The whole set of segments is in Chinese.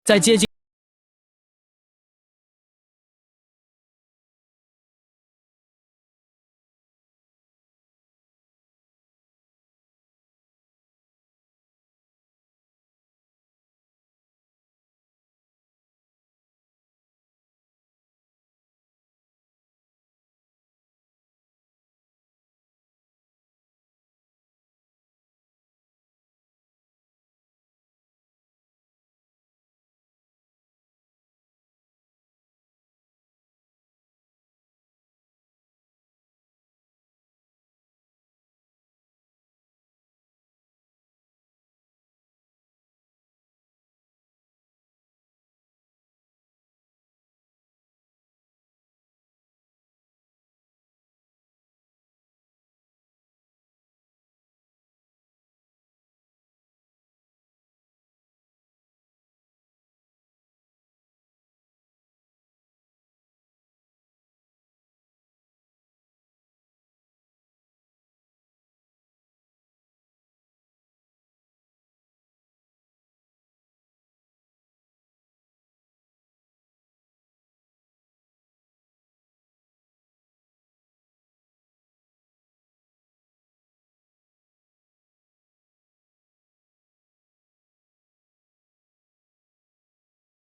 在接近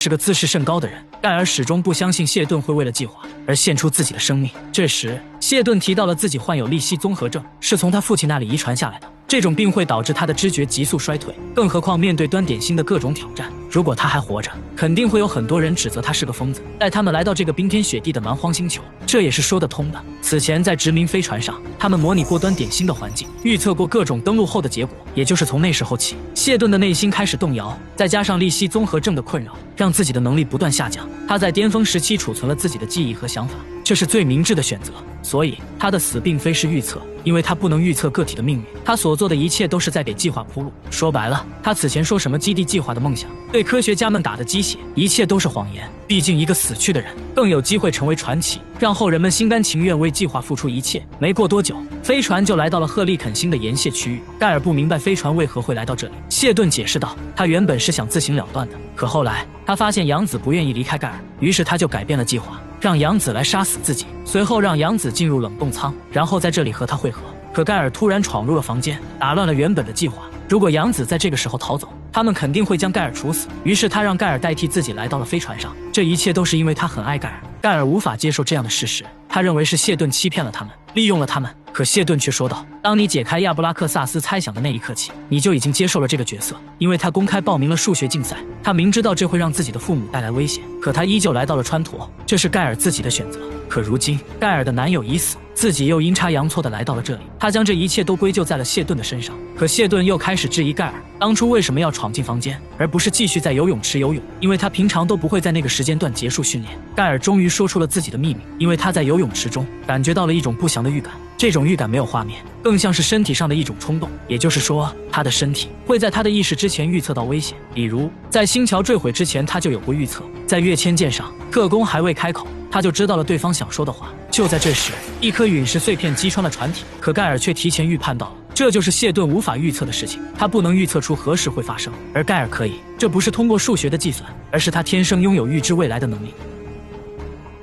是个自视甚高的人，盖尔始终不相信谢顿会为了计划而献出自己的生命。这时，谢顿提到了自己患有利希综合症，是从他父亲那里遗传下来的。这种病会导致他的知觉急速衰退，更何况面对端点星的各种挑战，如果他还活着，肯定会有很多人指责他是个疯子，带他们来到这个冰天雪地的蛮荒星球，这也是说得通的。此前在殖民飞船上，他们模拟过端点星的环境，预测过各种登陆后的结果，也就是从那时候起，谢顿的内心开始动摇，再加上利希综合症的困扰，让自己的能力不断下降。他在巅峰时期储存了自己的记忆和想法，这是最明智的选择。所以他的死并非是预测，因为他不能预测个体的命运，他所做的一切都是在给计划铺路。说白了，他此前说什么基地计划的梦想，对科学家们打的鸡血，一切都是谎言。毕竟一个死去的人更有机会成为传奇，让后人们心甘情愿为计划付出一切。没过多久，飞船就来到了赫利肯星的沿线区域。盖尔不明白飞船为何会来到这里，谢顿解释道，他原本是想自行了断的，可后来他发现杨子不愿意离开盖尔，于是他就改变了计划，让杨子来杀死自己，随后让杨子进入冷冻舱，然后在这里和他会合。可盖尔突然闯入了房间，打乱了原本的计划。如果杨子在这个时候逃走，他们肯定会将盖尔处死。于是他让盖尔代替自己来到了飞船上，这一切都是因为他很爱盖尔。盖尔无法接受这样的事实，他认为是谢顿欺骗了他们，利用了他们。可谢顿却说道，当你解开亚布拉克萨斯猜想的那一刻起，你就已经接受了这个角色，因为他公开报名了数学竞赛，他明知道这会让自己的父母带来危险，可他依旧来到了川陀，这是盖尔自己的选择。可如今盖尔的男友已死，自己又阴差阳错的来到了这里，他将这一切都归咎在了谢顿的身上。可谢顿又开始质疑盖尔当初为什么要闯进房间，而不是继续在游泳池游泳，因为他平常都不会在那个时间段结束训练。盖尔终于说出了自己的秘密，因为他在游泳池中感觉到了一种不祥的预感，这种预感没有画面，更像是身体上的一种冲动，也就是说他的身体会在他的意识之前预测到危险。比如在星桥坠毁之前，他就有过预测，在跃迁舰上，特工还未开口，他就知道了对方想说的话。就在这时，一颗陨石碎片击穿了船体，可盖尔却提前预判到了，这就是谢顿无法预测的事情，他不能预测出何时会发生，而盖尔可以。这不是通过数学的计算，而是他天生拥有预知未来的能力。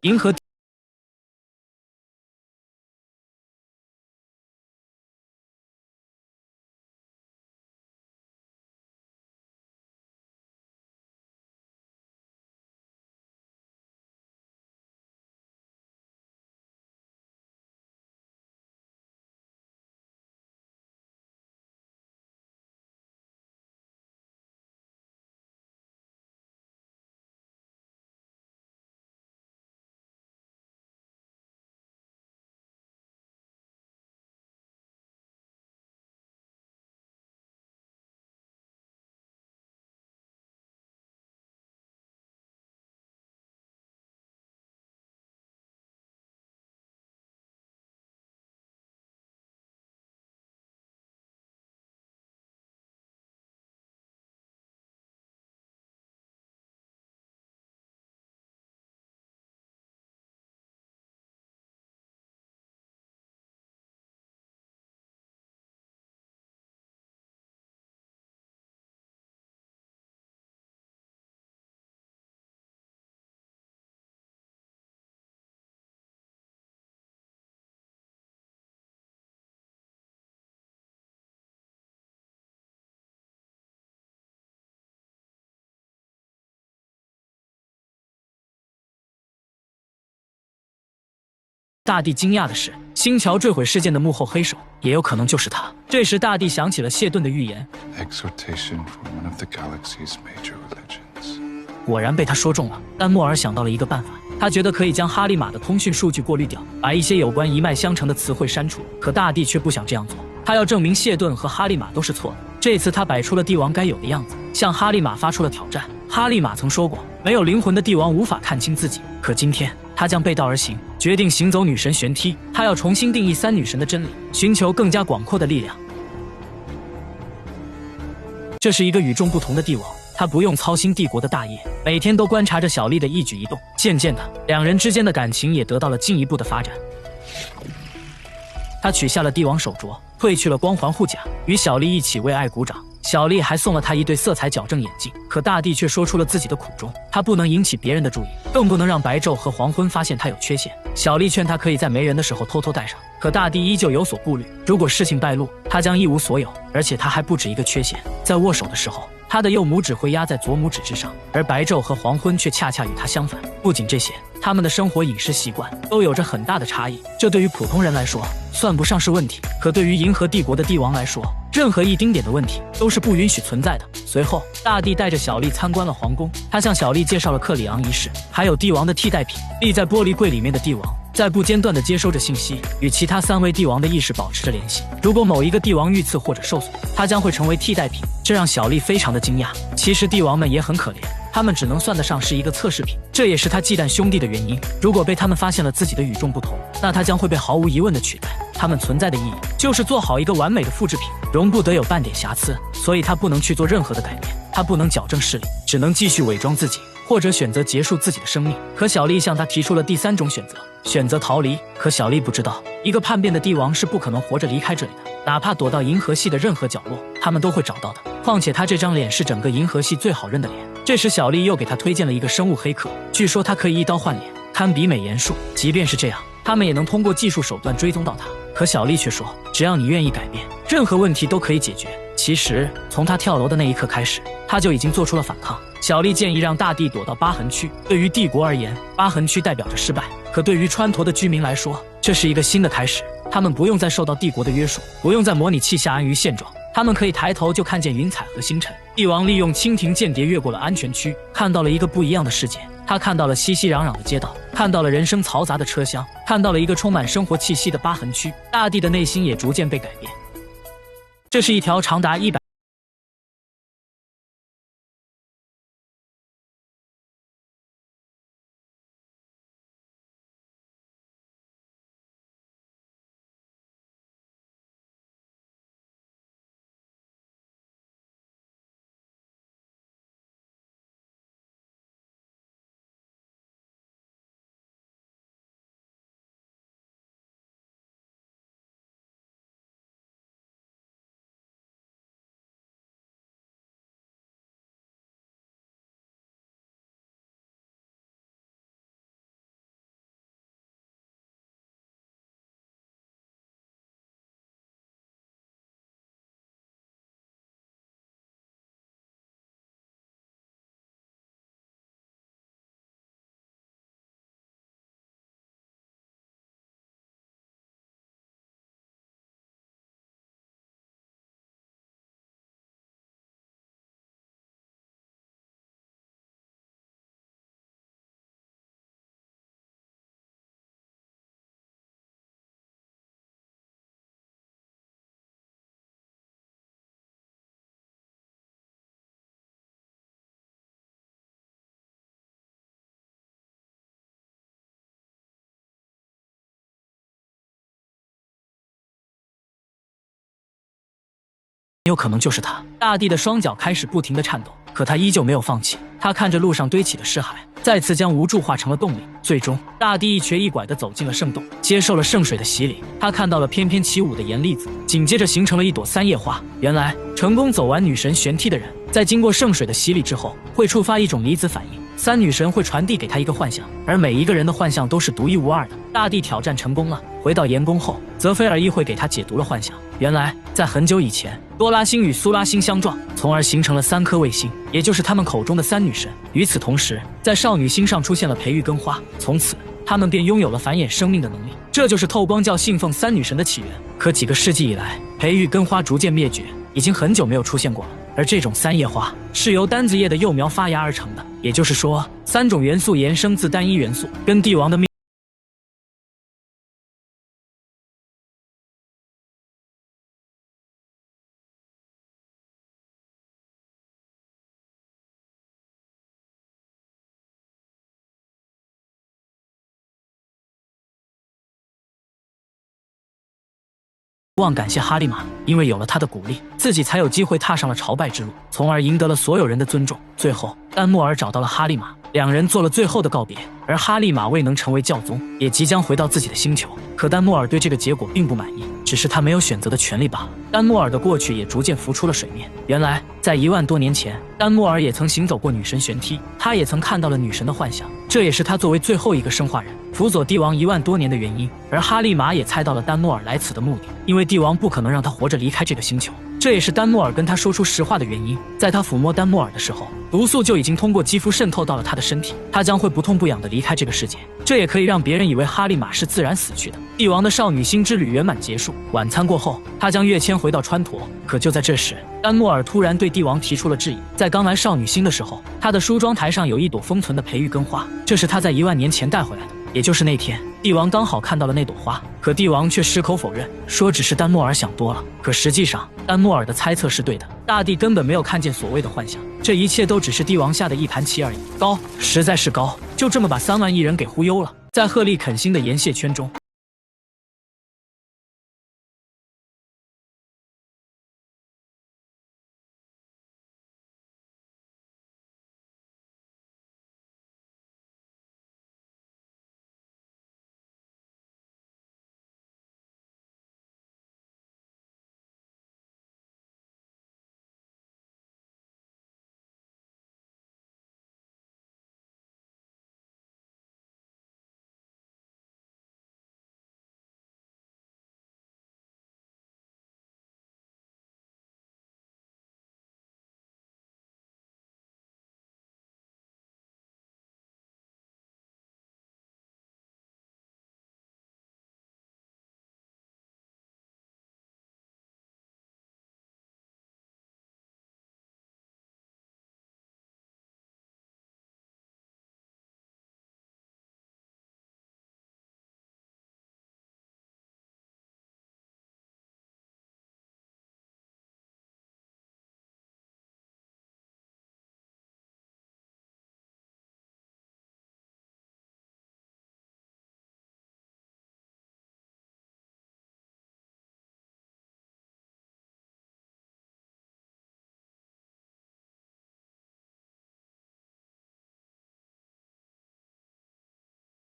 银河大地惊讶的是，星桥坠毁事件的幕后黑手也有可能就是他。这时，大地想起了谢顿的预言， Exhortation from one of the galaxy's major religions. 果然被他说中了。但莫尔想到了一个办法，他觉得可以将哈利玛的通讯数据过滤掉，把一些有关一脉相承的词汇删除。可大地却不想这样做，他要证明谢顿和哈利玛都是错的。这次他摆出了帝王该有的样子，向哈利玛发出了挑战。哈利玛曾说过，没有灵魂的帝王无法看清自己。可今天，他将背道而行，决定行走女神旋梯。他要重新定义三女神的真理，寻求更加广阔的力量。这是一个与众不同的帝王，他不用操心帝国的大业，每天都观察着小丽的一举一动。渐渐的，两人之间的感情也得到了进一步的发展。他取下了帝王手镯，褪去了光环护甲，与小丽一起为爱鼓掌。小丽还送了他一对色彩矫正眼镜。可大地却说出了自己的苦衷，他不能引起别人的注意，更不能让白昼和黄昏发现他有缺陷。小丽劝他可以在没人的时候偷偷戴上，可大地依旧有所顾虑，如果事情败露，他将一无所有。而且他还不止一个缺陷，在握手的时候，他的右拇指会压在左拇指之上，而白昼和黄昏却恰恰与他相反。不仅这些，他们的生活饮食习惯都有着很大的差异，这对于普通人来说算不上是问题，可对于银河帝国的帝王来说，任何一丁点的问题都是不允许存在的。随后，大地带着小丽参观了皇宫，他向小丽介绍了克里昂仪式，还有帝王的替代品——立在玻璃柜里面的帝王，在不间断地接收着信息，与其他3位帝王的意识保持着联系。如果某一个帝王遇刺或者受损，他将会成为替代品，这让小丽非常的惊讶。其实帝王们也很可怜，他们只能算得上是一个测试品，这也是他忌惮兄弟的原因。如果被他们发现了自己的与众不同，那他将会被毫无疑问的取代。他们存在的意义就是做好一个完美的复制品，容不得有半点瑕疵，所以他不能去做任何的改变，他不能矫正视力，只能继续伪装自己，或者选择结束自己的生命。可小丽向他提出了第3种选择，选择逃离。可小丽不知道，一个叛变的帝王是不可能活着离开这里的，哪怕躲到银河系的任何角落，他们都会找到的。况且他这张脸是整个银河系最好认的脸。这时小丽又给他推荐了一个生物黑客，据说他可以一刀换脸，堪比美颜术。即便是这样，他们也能通过技术手段追踪到他。可小丽却说，只要你愿意改变，任何问题都可以解决。其实从他跳楼的那一刻开始，他就已经做出了反抗。小丽建议让大地躲到疤痕区，对于帝国而言，疤痕区代表着失败，可对于川陀的居民来说，这是一个新的开始。他们不用再受到帝国的约束，不用在模拟器下安于现状，他们可以抬头就看见云彩和星辰。帝王利用蜻蜓间谍越过了安全区，看到了一个不一样的世界。他看到了熙熙攘攘的街道，看到了人声嘈杂的车厢，看到了一个充满生活气息的疤痕区。大地的内心也逐渐被改变。这是一条长达100有可能就是他。大地的双脚开始不停地颤抖，可他依旧没有放弃。他看着路上堆起的尸骸，再次将无助化成了动力。最终，大地一瘸一拐地走进了圣洞，接受了圣水的洗礼。他看到了翩翩起舞的盐粒子，紧接着形成了一朵3叶花。原来，成功走完女神旋梯的人，在经过圣水的洗礼之后，会触发一种离子反应。3女神会传递给他一个幻象，而每一个人的幻象都是独一无二的。大地挑战成功了，回到盐宫后，泽菲尔议会给他解读了幻象。原来，在很久以前，多拉星与苏拉星相撞，从而形成了3颗卫星，也就是他们口中的3女神。与此同时，在少女星上出现了培育根花，从此他们便拥有了繁衍生命的能力。这就是透光教信奉三女神的起源。可几个世纪以来，培育根花逐渐灭绝，已经很久没有出现过了。而这种三叶花是由单子叶的幼苗发芽而成的，也就是说，3种元素衍生自单一元素，跟帝王的命忘感谢哈利玛，因为有了他的鼓励，自己才有机会踏上了朝拜之路，从而赢得了所有人的尊重。最后，丹莫尔找到了哈利玛，两人做了最后的告别。而哈利玛未能成为教宗，也即将回到自己的星球。可丹莫尔对这个结果并不满意，只是他没有选择的权利罢了。丹莫尔的过去也逐渐浮出了水面。原来，在1万多年前，丹莫尔也曾行走过女神玄梯，他也曾看到了女神的幻想，这也是他作为最后一个生化人辅佐帝王1万多年的原因。而哈利玛也猜到了丹莫尔来此的目的，因为帝王不可能让他活着离开这个星球。这也是丹莫尔跟他说出实话的原因。在他抚摸丹莫尔的时候，毒素就已经通过肌肤渗透到了他的身体，他将会不痛不痒地离开这个世界。这也可以让别人以为哈利玛是自然死去的。帝王的少女星之旅圆满结束，晚餐过后，他将跃迁回到川陀。可就在这时，丹莫尔突然对帝王提出了质疑。在刚来少女星的时候，他的梳妆台上有一朵封存的培育根花，这是他在1万年前带回来的。也就是那天，帝王刚好看到了那朵花，可帝王却矢口否认，说只是丹莫尔想多了。可实际上，丹莫尔的猜测是对的，大帝根本没有看见所谓的幻想，这一切都只是帝王下的一盘棋而已。高，实在是高，就这么把3万亿人给忽悠了。在鹤立肯星的岩蟹圈中，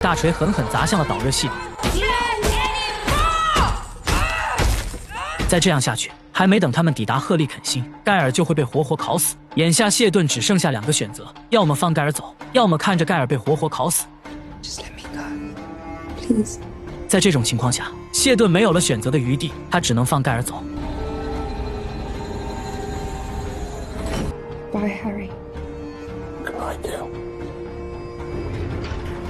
大锤狠狠砸向了导热系统。再这样下去，还没等他们抵达鹤立肯星，盖尔就会被活活烤死。眼下谢顿只剩下2个选择，要么放盖尔走，要么看着盖尔被活活烤死。在这种情况下，谢顿没有了选择的余地，他只能放盖尔走。Bye, Harry. Goodbye, Gale.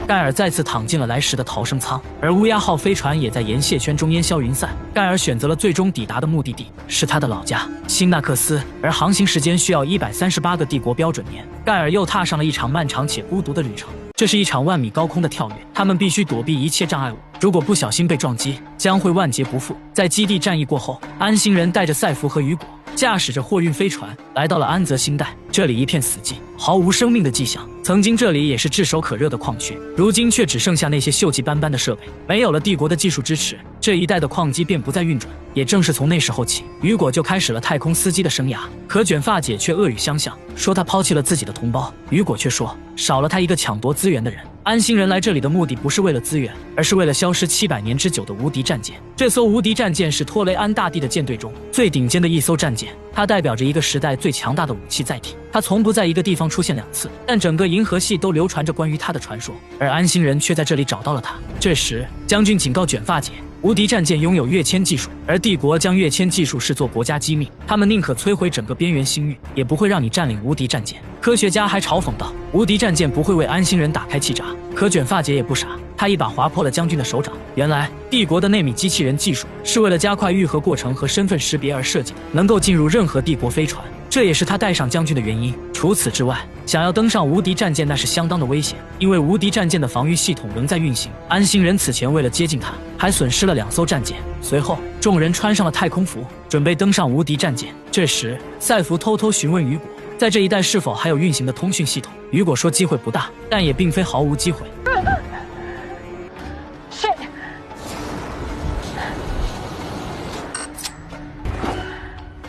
盖尔再次躺进了来时的逃生舱，而乌鸦号飞船也在岩蟹圈中烟消云散。盖尔选择了最终抵达的目的地，是他的老家辛纳克斯，而航行时间需要138个帝国标准年。盖尔又踏上了一场漫长且孤独的旅程，这是一场1万米高空的跳跃，他们必须躲避一切障碍物，如果不小心被撞击，将会万劫不复。在基地战役过后，安星人带着赛弗和雨果，驾驶着货运飞船来到了安泽星带，这里一片死寂，毫无生命的迹象。曾经这里也是炙手可热的矿区，如今却只剩下那些锈迹斑斑的设备。没有了帝国的技术支持，这一带的矿机便不再运转。也正是从那时候起，雨果就开始了太空司机的生涯。可卷发姐却恶语相向，说他抛弃了自己的同胞。雨果却说，少了他一个抢夺资源的人。安星人来这里的目的不是为了资源，而是为了消失700年之久的无敌战舰。这艘无敌战舰是托雷安大帝的舰队中最顶尖的一艘战舰，它代表着一个时代最强大的武器载体。它从不在一个地方出现2次，但整个银河系都流传着关于它的传说，而安星人却在这里找到了它。这时，将军警告卷发姐，无敌战舰拥有跃迁技术，而帝国将跃迁技术视作国家机密，他们宁可摧毁整个边缘星域，也不会让你占领无敌战舰。科学家还嘲讽道，无敌战舰不会为安星人打开气闸。可卷发姐也不傻，他一把划破了将军的手掌。原来，帝国的纳米机器人技术是为了加快愈合过程和身份识别而设计的，能够进入任何帝国飞船。这也是他带上将军的原因。除此之外，想要登上无敌战舰那是相当的危险，因为无敌战舰的防御系统仍在运行。安心人此前为了接近他，还损失了2艘战舰。随后，众人穿上了太空服，准备登上无敌战舰。这时，赛弗偷偷询问雨果，在这一带是否还有运行的通讯系统。雨果说机会不大，但也并非毫无机会。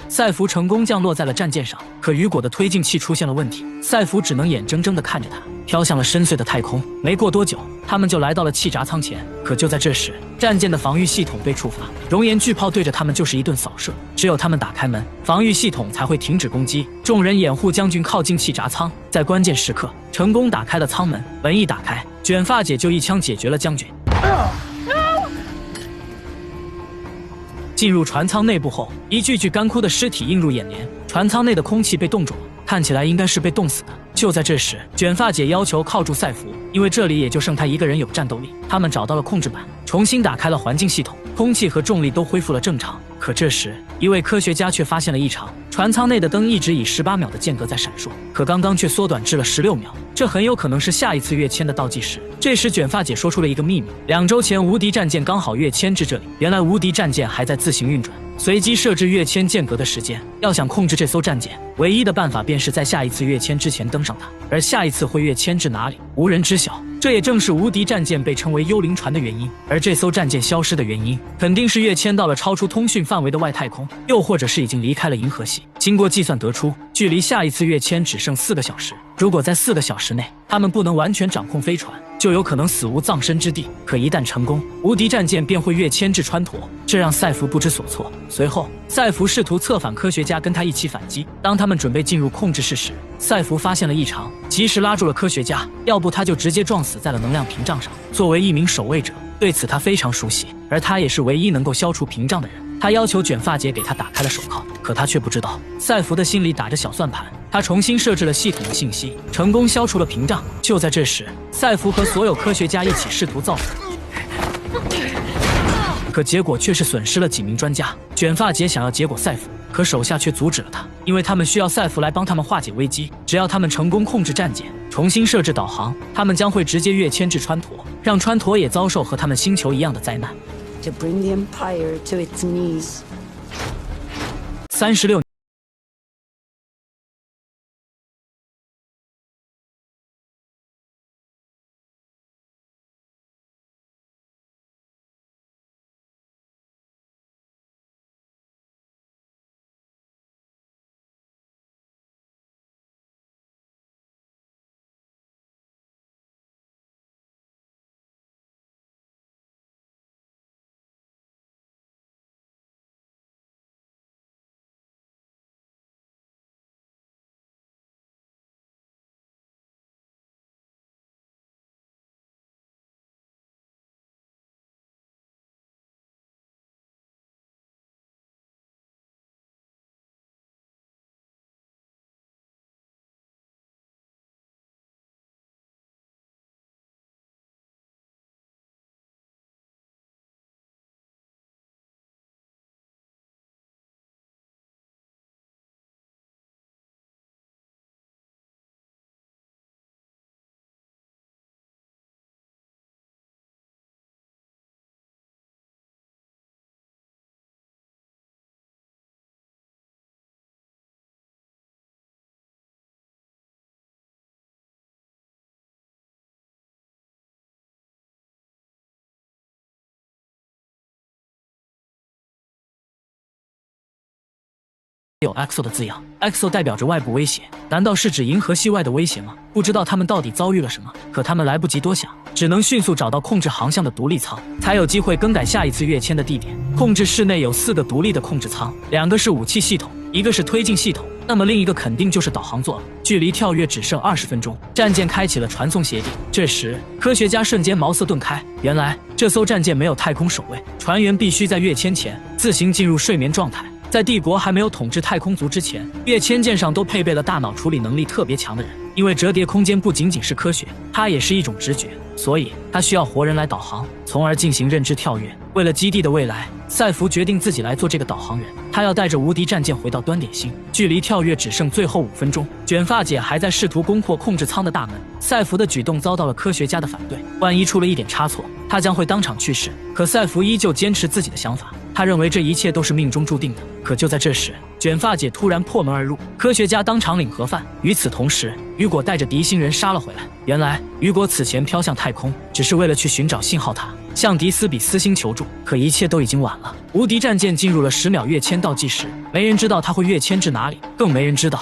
赛弗成功降落在了战舰上，可雨果的推进器出现了问题，赛弗只能眼睁睁地看着他飘向了深邃的太空。没过多久，他们就来到了气闸舱前。可就在这时，战舰的防御系统被触发，熔岩巨炮对着他们就是一顿扫射。只有他们打开门，防御系统才会停止攻击。众人掩护将军靠近气闸舱，在关键时刻成功打开了舱门。门一打开，卷发姐就一枪解决了将军。进入船舱内部后，一具具干枯的尸体映入眼帘，船舱内的空气被冻住了，看起来应该是被冻死的。就在这时，卷发姐要求靠住赛弗，因为这里也就剩他一个人有战斗力。他们找到了控制板，重新打开了环境系统，空气和重力都恢复了正常。可这时，一位科学家却发现了异常，船舱内的灯一直以18秒的间隔在闪烁，可刚刚却缩短至了16秒，这很有可能是下一次跃迁的倒计时。这时，卷发姐说出了一个秘密：2周前无敌战舰刚好跃迁至这里，原来无敌战舰还在自行运转，随机设置跃迁间隔的时间。要想控制这艘战舰，唯一的办法便是在下一次跃迁之前登上它，而下一次会跃迁至哪里，无人知晓。这也正是无敌战舰被称为幽灵船的原因。而这艘战舰消失的原因，肯定是跃迁到了超出通讯范围的外太空，又或者是已经离开了银河系。经过计算得出，距离下一次跃迁只剩4个小时。如果在4个小时内，他们不能完全掌控飞船，就有可能死无葬身之地。可一旦成功，无敌战舰便会跃迁至川陀，这让赛弗不知所措。随后，赛弗试图策反科学家，跟他一起反击。当他们准备进入控制室时，赛弗发现了异常，及时拉住了科学家，要不他就直接撞死在了能量屏障上。作为一名守卫者，对此他非常熟悉，而他也是唯一能够消除屏障的人。他要求卷发姐给他打开了手铐，可他却不知道赛弗的心里打着小算盘。他重新设置了系统的信息，成功消除了屏障。就在这时，赛弗和所有科学家一起试图造反，可结果却是损失了几名专家。卷发姐想要结果赛弗，可手下却阻止了他，因为他们需要赛弗来帮他们化解危机。只要他们成功控制战舰，重新设置导航，他们将会直接跃迁至川陀，让川陀也遭受和他们星球一样的灾难。To bring the Empire to its knees. 36有 EXO 的字样 ，EXO 代表着外部威胁，难道是指银河系外的威胁吗？不知道他们到底遭遇了什么，可他们来不及多想，只能迅速找到控制航向的独立舱，才有机会更改下一次跃迁的地点。控制室内有4个独立的控制舱，2个是武器系统，一个是推进系统，那么另一个肯定就是导航座了。距离跳跃只剩20分钟，战舰开启了传送协定。这时，科学家瞬间茅塞顿开，原来这艘战舰没有太空守卫，船员必须在跃迁前自行进入睡眠状态。在帝国还没有统治太空族之前，跃迁舰上都配备了大脑处理能力特别强的人，因为折叠空间不仅仅是科学，它也是一种直觉。所以他需要活人来导航，从而进行认知跳跃。为了基地的未来，赛弗决定自己来做这个导航人。他要带着无敌战舰回到端点星，距离跳跃只剩最后5分钟。卷发姐还在试图攻破控制舱的大门，赛弗的举动遭到了科学家的反对，万一出了一点差错，他将会当场去世。可赛弗依旧坚持自己的想法，他认为这一切都是命中注定的。可就在这时，卷发姐突然破门而入，科学家当场领盒饭。与此同时，雨果带着敌星人杀了回来。原来雨果此前飘向太空，只是为了去寻找信号塔，向迪斯比斯星求助。可一切都已经晚了，无敌战舰进入了10秒跃迁倒计时，没人知道它会跃迁至哪里，更没人知道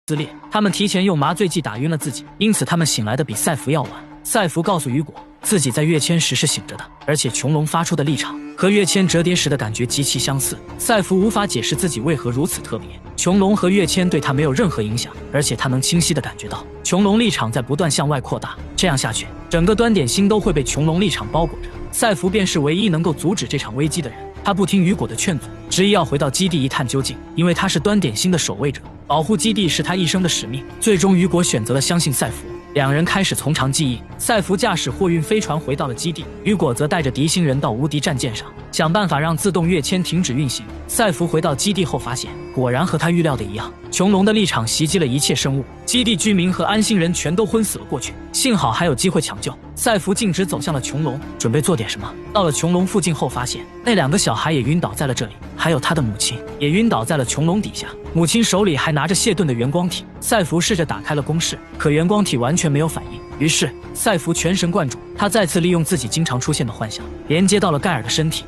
撕裂。他们提前用麻醉剂打晕了自己，因此他们醒来的比赛弗要晚。赛弗告诉雨果，自己在跃迁时是醒着的，而且穹隆发出的立场和跃迁折叠时的感觉极其相似。赛弗无法解释自己为何如此特别，穹隆和跃迁对他没有任何影响，而且他能清晰地感觉到穹隆立场在不断向外扩大。这样下去，整个端点星都会被穹隆立场包裹着。赛弗便是唯一能够阻止这场危机的人。他不听雨果的劝阻，执意要回到基地一探究竟，因为他是端点星的守卫者，保护基地是他一生的使命。最终，雨果选择了相信赛弗，两人开始从长计议。赛弗驾驶货运飞船回到了基地，雨果则带着敌星人到无敌战舰上，想办法让自动跃迁停止运行。赛弗回到基地后发现，果然和他预料的一样，穹隆的立场袭击了一切生物，基地居民和安心人全都昏死了过去。幸好还有机会抢救，赛弗径直走向了穹隆，准备做点什么。到了穹隆附近后，发现那2个小孩也晕倒在了这里，还有他的母亲也晕倒在了穹隆底下，母亲手里还拿着谢顿的原光体。赛弗试着打开了公式，可原光体完全没有反应。于是赛弗全神贯注，他再次利用自己经常出现的幻想，连接到了盖尔的身体。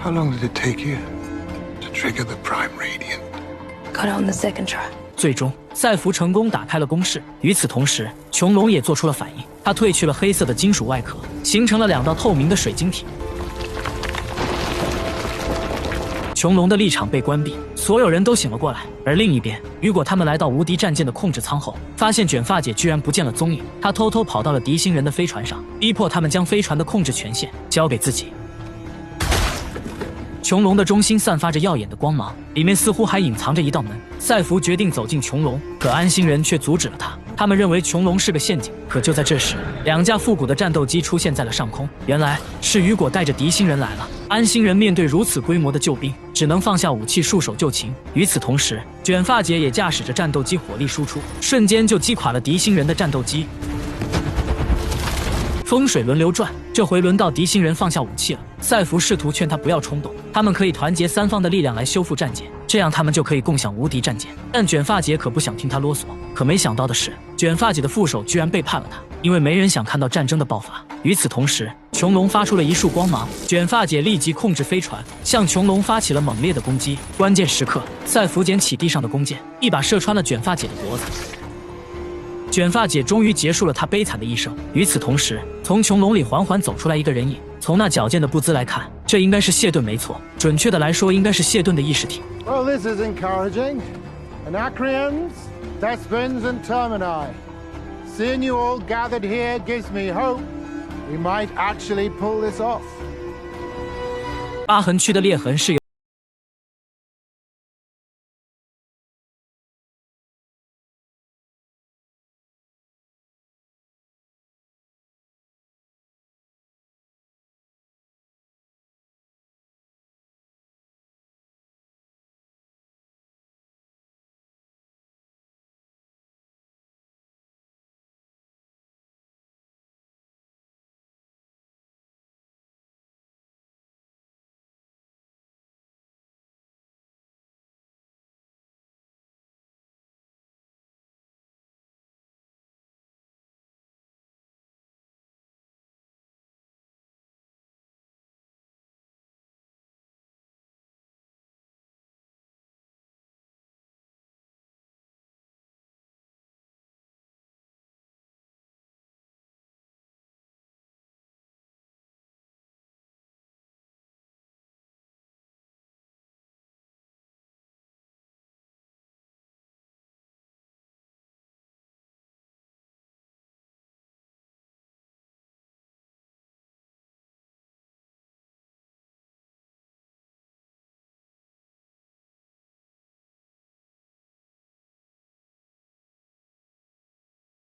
How long did it take you to trigger the Prime Radiant? Got it on the second try. 最终，赛弗成功打开了公式。与此同时，穹隆也做出了反应，他褪去了黑色的金属外壳，形成了2道透明的水晶体。穹隆的立场被关闭，所有人都醒了过来。而另一边，雨果他们来到无敌战舰的控制舱后，发现卷发姐居然不见了踪影。他偷偷跑到了敌星人的飞船上，逼迫他们将飞船的控制权限交给自己。穹隆的中心散发着耀眼的光芒，里面似乎还隐藏着一道门。赛弗决定走进穹隆，可安心人却阻止了他。他们认为穹隆是个陷阱。可就在这时，2架复古的战斗机出现在了上空。原来是雨果带着敌星人来了。安心人面对如此规模的救兵，只能放下武器束手就擒。与此同时，卷发姐也驾驶着战斗机火力输出，瞬间就击垮了敌星人的战斗机。风水轮流转，这回轮到敌星人放下武器了。赛弗试图劝他不要冲动，他们可以团结3方的力量来修复战舰，这样他们就可以共享无敌战舰。但卷发姐可不想听他啰嗦。可没想到的是，卷发姐的副手居然背叛了他，因为没人想看到战争的爆发。与此同时，穹隆发出了一束光芒，卷发姐立即控制飞船，向穹隆发起了猛烈的攻击。关键时刻，赛弗捡起地上的弓箭，一把射穿了卷发姐的脖子。卷发姐终于结束了她悲惨的一生。与此同时，从穹隆里缓缓走出来一个人影。从那矫健的步姿来看，这应该是谢顿没错。准确的来说，应该是谢顿的意识体。Well, this is encouraging. Anacreons, Thespians, and Termini. Seeing you all gathered here gives me hope. We might actually pull this off. 疤痕区的裂痕是由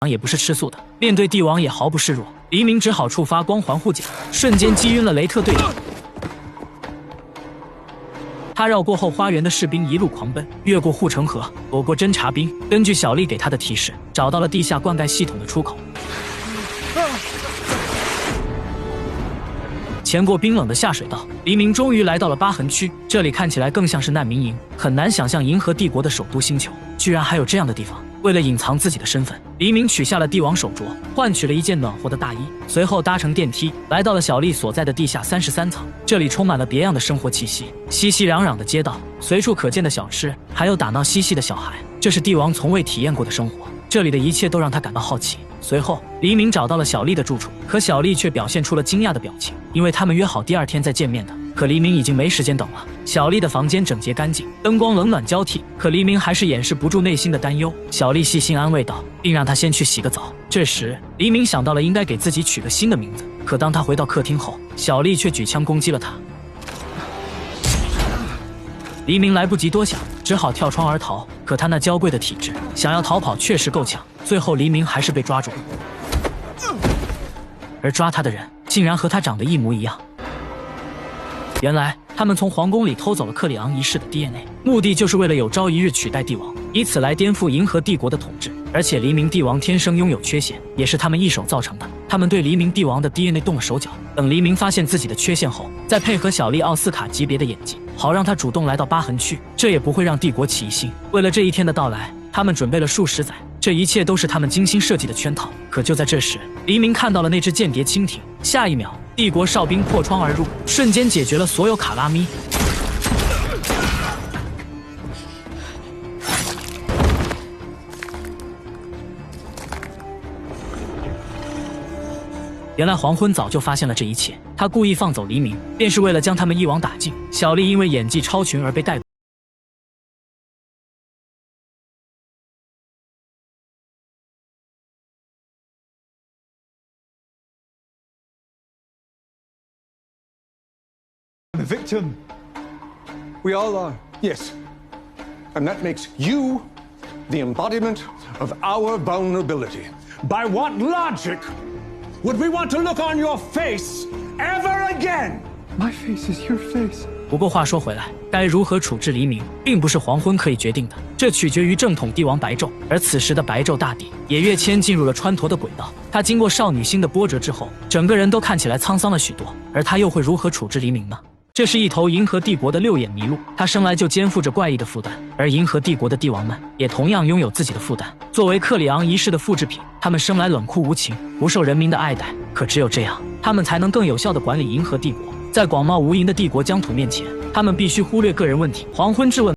也不是吃素的，面对帝王也毫不示弱。黎明只好触发光环护甲，瞬间击晕了雷特队长。他绕过后花园的士兵，一路狂奔，越过护城河，躲过侦察兵。根据小丽给他的提示，找到了地下灌溉系统的出口。潜过冰冷的下水道，黎明终于来到了疤痕区。这里看起来更像是难民营，很难想象银河帝国的首都星球居然还有这样的地方。为了隐藏自己的身份，黎明取下了帝王手镯，换取了一件暖和的大衣，随后搭乘电梯来到了小丽所在的地下33层。这里充满了别样的生活气息，熙熙攘攘的街道，随处可见的小吃，还有打闹嬉戏的小孩，这是帝王从未体验过的生活。这里的一切都让他感到好奇。随后，黎明找到了小丽的住处，可小丽却表现出了惊讶的表情，因为他们约好第2天再见面的。可黎明已经没时间等了。小丽的房间整洁干净，灯光冷暖交替，可黎明还是掩饰不住内心的担忧。小丽细心安慰道，并让他先去洗个澡。这时，黎明想到了应该给自己取个新的名字，可当他回到客厅后，小丽却举枪攻击了他。黎明来不及多想，只好跳窗而逃。可他那娇贵的体质，想要逃跑确实够呛。最后，黎明还是被抓住了，而抓他的人竟然和他长得一模一样。原来他们从皇宫里偷走了克里昂一世的 DNA， 目的就是为了有朝一日取代帝王，以此来颠覆银河帝国的统治。而且黎明帝王天生拥有缺陷，也是他们一手造成的。他们对黎明帝王的 DNA 动了手脚，等黎明发现自己的缺陷后，再配合小丽奥斯卡级别的演技，好让他主动来到疤痕区，这也不会让帝国起疑心。为了这一天的到来，他们准备了数十载，这一切都是他们精心设计的圈套。可就在这时，黎明看到了那只间谍蜻蜓，下一秒，帝国哨兵破窗而入，瞬间解决了所有卡拉咪。原来黄昏早就发现了这一切，他故意放走黎明，便是为了将他们一网打尽。小丽因为演技超群而被逮捕。The victim. We all are. Yes. And that makes you the embodiment of our vulnerability. By what logic would we want to look on your face ever again? My face is your face. 不过话说回来，该如何处置黎明，并不是黄昏可以决定的，这取决于正统帝王白昼。而此时的白昼大帝也跃迁进入了川陀的轨道，他经过少女心的波折之后，整个人都看起来沧桑了许多。而他又会如何处置黎明呢？这是一头银河帝国的6眼麋鹿，它生来就肩负着怪异的负担，而银河帝国的帝王们也同样拥有自己的负担。作为克里昂一世的复制品，他们生来冷酷无情，不受人民的爱戴。可只有这样，他们才能更有效地管理银河帝国。在广袤无垠的帝国疆土面前，他们必须忽略个人问题。黄昏质问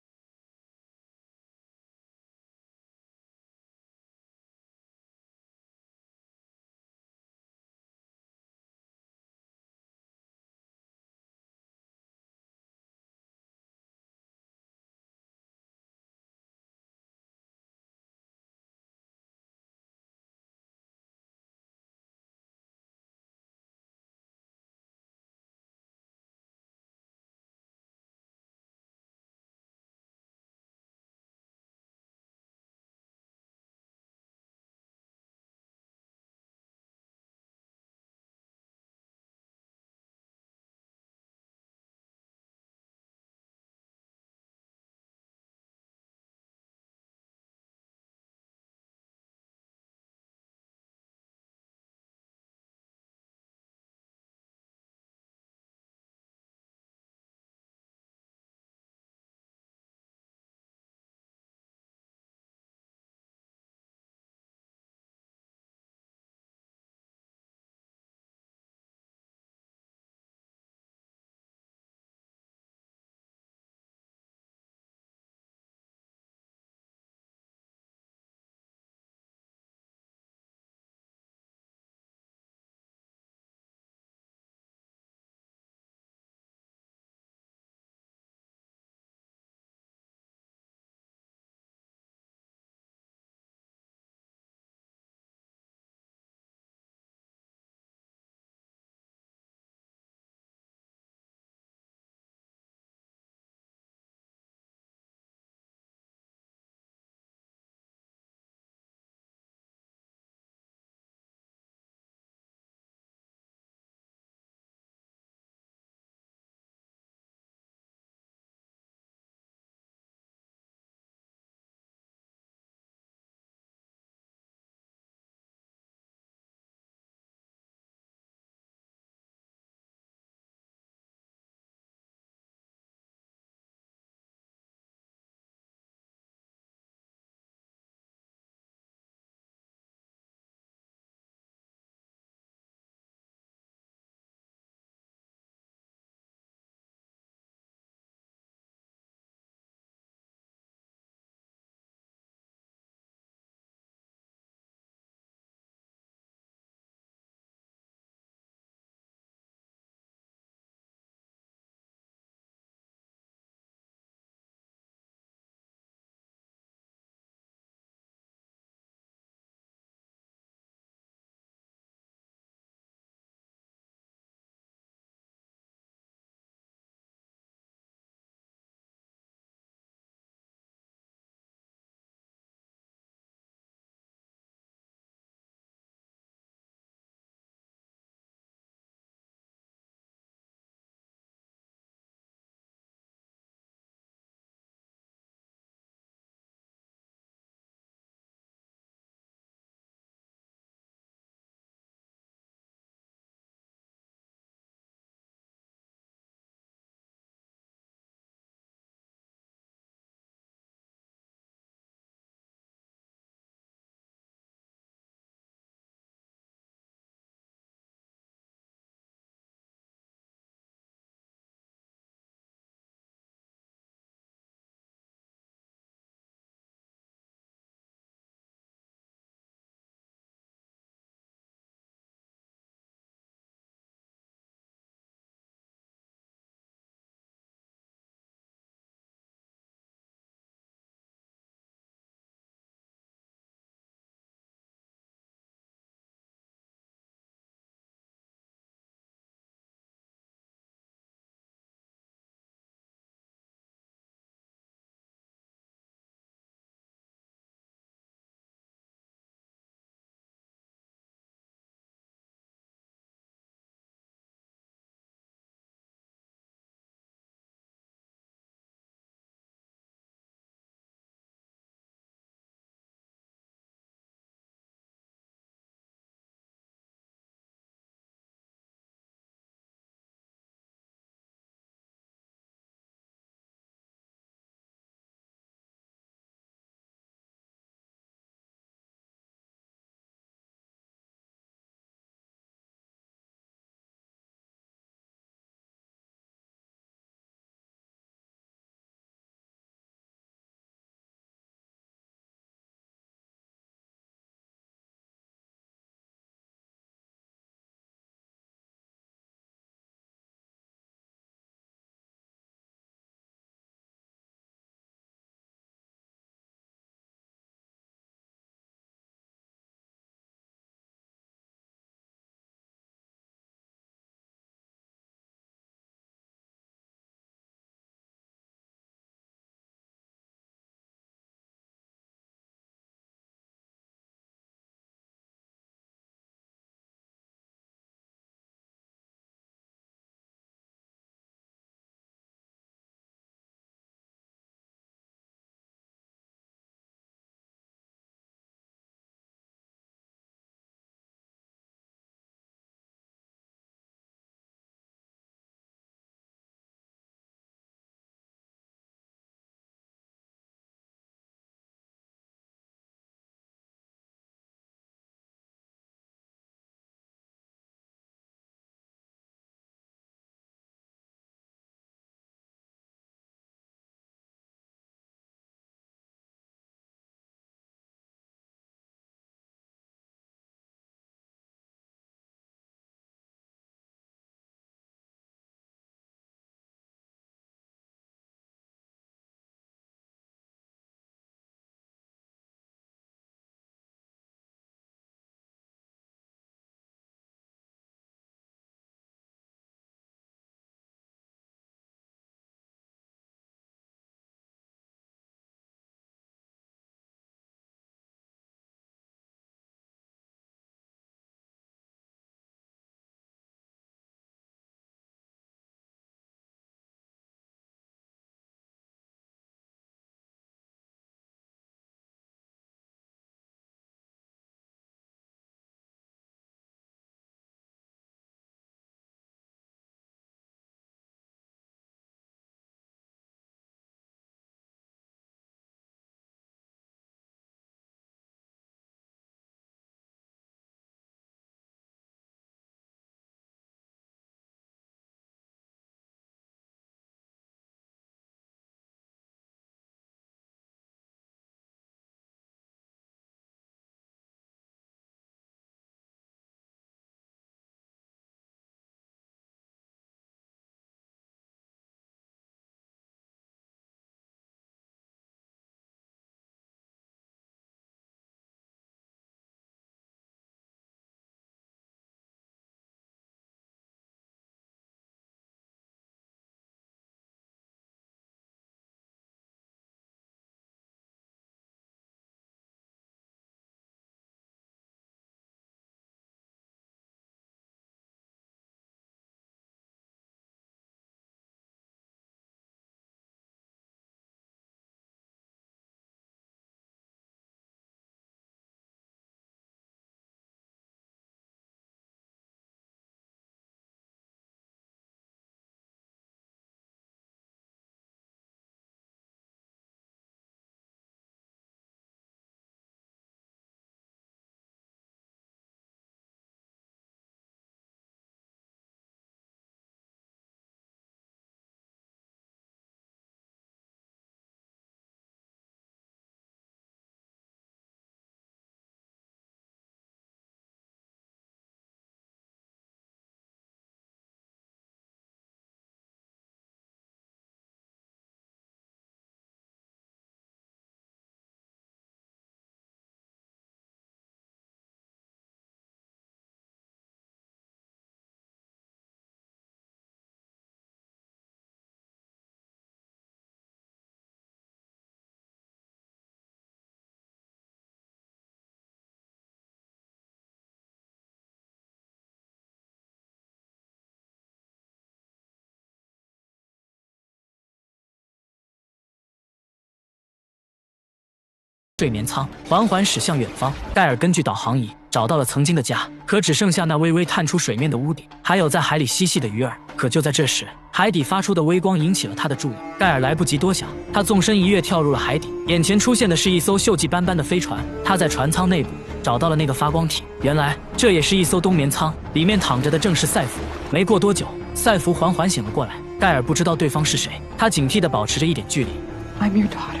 睡眠舱，缓缓驶向远方。盖尔根据导航仪找到了曾经的家，可只剩下那微微探出水面的屋顶，还有在海里嬉戏的鱼儿。可就在这时，海底发出的微光引起了他的注意。盖尔来不及多想，他纵身一跃跳入了海底。眼前出现的是一艘锈迹斑斑的飞船，他在船舱内部找到了那个发光体，原来这也是一艘冬眠舱，里面躺着的正是赛弗。没过多久，赛弗缓缓醒了过来。盖尔不知道对方是谁，他警惕地保持着一点距离。I'm your daughter.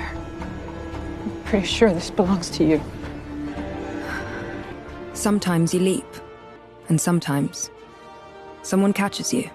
I'm pretty sure this belongs to you. Sometimes you leap, and sometimes someone catches you.